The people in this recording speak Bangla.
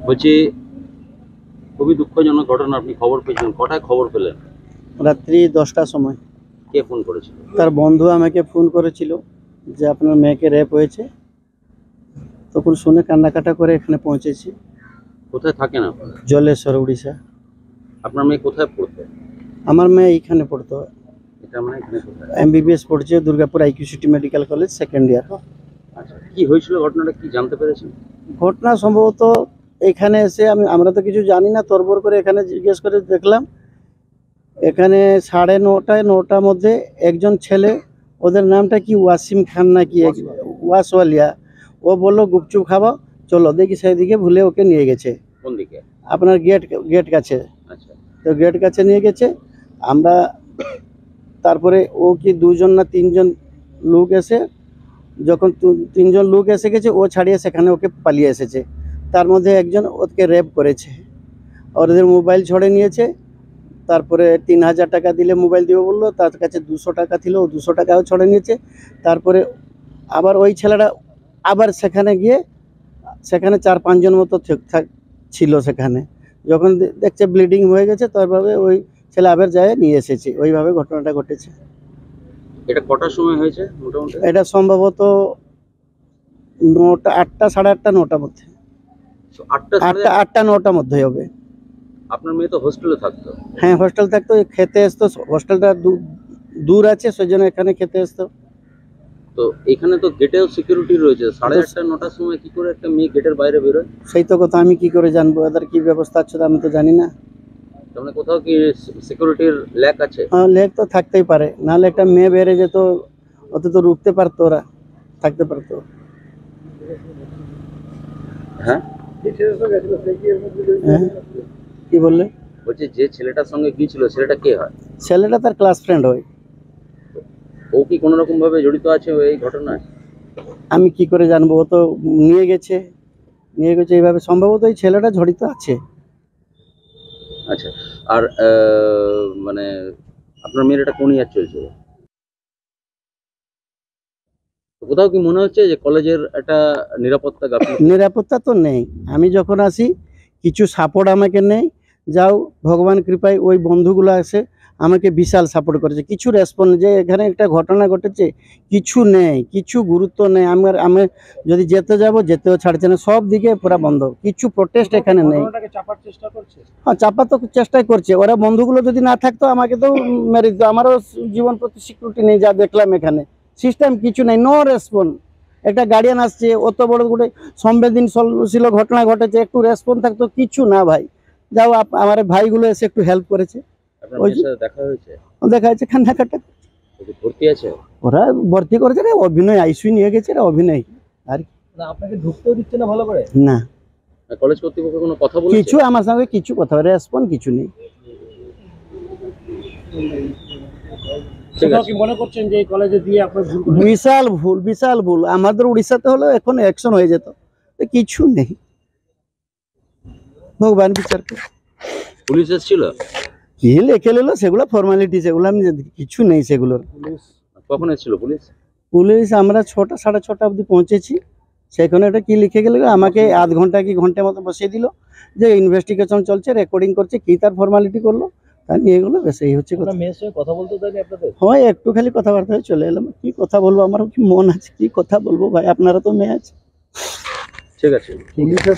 বলছি খুবই দুঃখজনক ঘটনা, আপনি খবর পেয়েছেন, কটায় খবর পেলেন? রাত্রি 10টার সময় কে ফোন করেছিল? তার বন্ধু আমাকে ফোন করেছিল যে আপনার মেয়েকে রেপ হয়েছে। তখন শুনে কান্নাকাটা করে এখানে পৌঁছেছি। কোথায় থাকেন আপনারা? জলেশ্বর, উড়িষ্যা। আপনার মেয়ে কোথায় পড়তো? আমার মেয়ে এইখানে পড়তো, এটা মানে এখানে কোথায়? MBBS পড়ছে, Durgapur IQCT medical college, second year. আচ্ছা, কি হয়েছিল ঘটনাটা, কি জানতে পেরেছেন? ঘটনা সম্ভবত এখানে এসে আমরা তো কিছু জানি না, তরবর করে এখানে জিজ্ঞেস করে দেখলাম। এখানে 9:30 9টার মধ্যে একজন ছেলে, ওদের নামটা কি ওয়াসিম খান না কি, ওয়াসওয়ালিয়া, ও বললো গুপচুপ খাবো চলো, দেখি সেদিকে ভুলে ওকে নিয়ে গেছে। কোন দিকে? আপনার গেট কাছে। আচ্ছা, তো গেট কাছে নিয়ে গেছে। আমরা তারপরে ও কি 2জন না 3জন লোক এসে, যখন 3জন লোক এসে গেছে, ও ছাড়িয়ে সেখানে ওকে পালিয়ে এসেছে। তার মধ্যে একজন ওকে রেপ করেছে, ওদের মোবাইল ছড়ে নিয়েছে। তারপরে 3000 টাকা দিলে মোবাইল দিবে বললো, তার কাছে 200 টাকা ছিল, ও 200 টাকাও ছড়ে নিয়েছে। তারপরে আবার ওই ছেলেটা আবার সেখানে গিয়ে, সেখানে 4-5 জন মতো ছিল সেখানে। যখন দেখছে ব্লিডিং হয়ে গেছে, তারপরে ওই ছেলে আবার যায় নিয়ে এসেছে। ওইভাবে ঘটনাটা ঘটেছে। এটা কটার সময় হয়েছে মোটামুটি? এটা সম্ভবত 9টা 8টা 8:30 9টার মধ্যে। 8টা 9টার মধ্যে হবে। আপনার মেয়ে তো হোস্টেলে থাকতো? হ্যাঁ, হোস্টেল থাকতো, খেতে আসতো। হোস্টেলটা দূর আছে, সেজন্য এখানে খেতে আসতো। তো এখানে তো গেটেও সিকিউরিটি রয়েছে, 8:30 9টার সময় কি করে একটা মেয়ে গেটের বাইরে বেরোয়? সেই তো কথা, আমি কি করে জানবো এদের কি ব্যবস্থা আছে, আমি তো জানি না। মানে কোথাও কি সিকিউরিটির ল্যাক আছে? লেক তো থাকতেই পারে, নাহলে একটা মেয়ে বেড়ে যেত, অত তো রুখতে পারতো, ওরা থাকতে পারতো। হ্যাঁ, কি বললে? বলছি যে ছেলেটার সঙ্গে গিয়েছিল, ছেলেটা কে হয়? ছেলেটা তার ক্লাস ফ্রেন্ড হয়। ও কি কোনো রকম ভাবে জড়িত আছে এই ঘটনায়? আমি কি করে জানবো, ও তো নিয়ে গেছে এইভাবে, সম্ভবত এই ছেলেটা জড়িত আছে। আচ্ছা, আর মানে আপনার মেয়ের এটা কোন ইয়ার চলছিল? কোথাও কি মনে হচ্ছে যে কলেজের একটা নিরাপত্তা গাফিলতি? নিরাপত্তা তো নেই। আমি যখন আসি কিছু সাপোর্ট আমাকে নেই, যাও ভগবান কৃপায় ওই বন্ধুগুলো আসে আমাকে বিশাল সাপোর্ট করেছে। কিছু রেসপন্স, যে এখানে একটা ঘটনা ঘটেছে, কিছু নেই, কিছু গুরুত্ব নেই। আমি যদি যেতেও ছাড়ছে না, সব দিকে পুরো বন্ধ, কিছু প্রোটেস্ট এখানে নেই। হ্যাঁ, চাপার তো চেষ্টাই করছে ওরা। বন্ধুগুলো যদি না থাকতো আমাকে তো মেরে দিত। আমারও জীবন প্রতি সিকিউরিটি নেই, যা দেখলাম এখানে সিস্টেম কিছু নেই, নো রেসপন্স। একটা গার্ডিয়ান আসছে, অত বড় করে সংবেদনশীল ঘটনা ঘটেছে, একটু রেসপন্স থাকতো, কিছু না ভাই। যাও আমার ভাইগুলো এসে একটু হেল্প করেছে। দেখা হয়েছে, কান্নাকাটা। ভর্তি আছে? ওরা ভর্তি করেছে রে, অভিনয় আইসিইউ নিয়ে গেছে রে, অভিনয়। আর আপনাকে ঢুকতেও দিচ্ছে না ভালো করে? না, কলেজ কর্তৃপক্ষ কোনো কথা বলেছে? কিছু আমার সঙ্গে কিছু কথা, রেসপন্স কিছু নেই। বিশাল ভুল। আমাদের উড়িষ্যাতে হলো এখন অ্যাকশন হয়ে যেত, কিছু নেই। ভগবান বিচার করে। পুলিশ এসেছিল? কি লিখে নিল সেগুলো ফর্মালিটি, সেগুলো আমি কিছু নেই সেগুলোর। কখন এসেছিল পুলিশ? আমরা 6টা 6:30 অবধি পৌঁছেছি। সেখানে এটা কি লিখে গেল, আমাকে আধ ঘন্টা কি ঘন্টার মতো বসিয়ে দিল, যে ইনভেস্টিগেশন চলছে, রেকর্ডিং করছে, কি তার ফর্মালিটি করলো, তার নিয়ে গেলো, বেশ এই হচ্ছে কথা। মেয়ের সঙ্গে কথা বলতে দেয়নি আপনাদের? হয়, একটু খালি কথাবার্তা হয়ে চলে এলাম। কি কথা বলবো, আমারও কি মন আছে, কি কথা বলবো ভাই, আপনারা তো মেয়ে আছে। ঠিক আছে, পুলিশের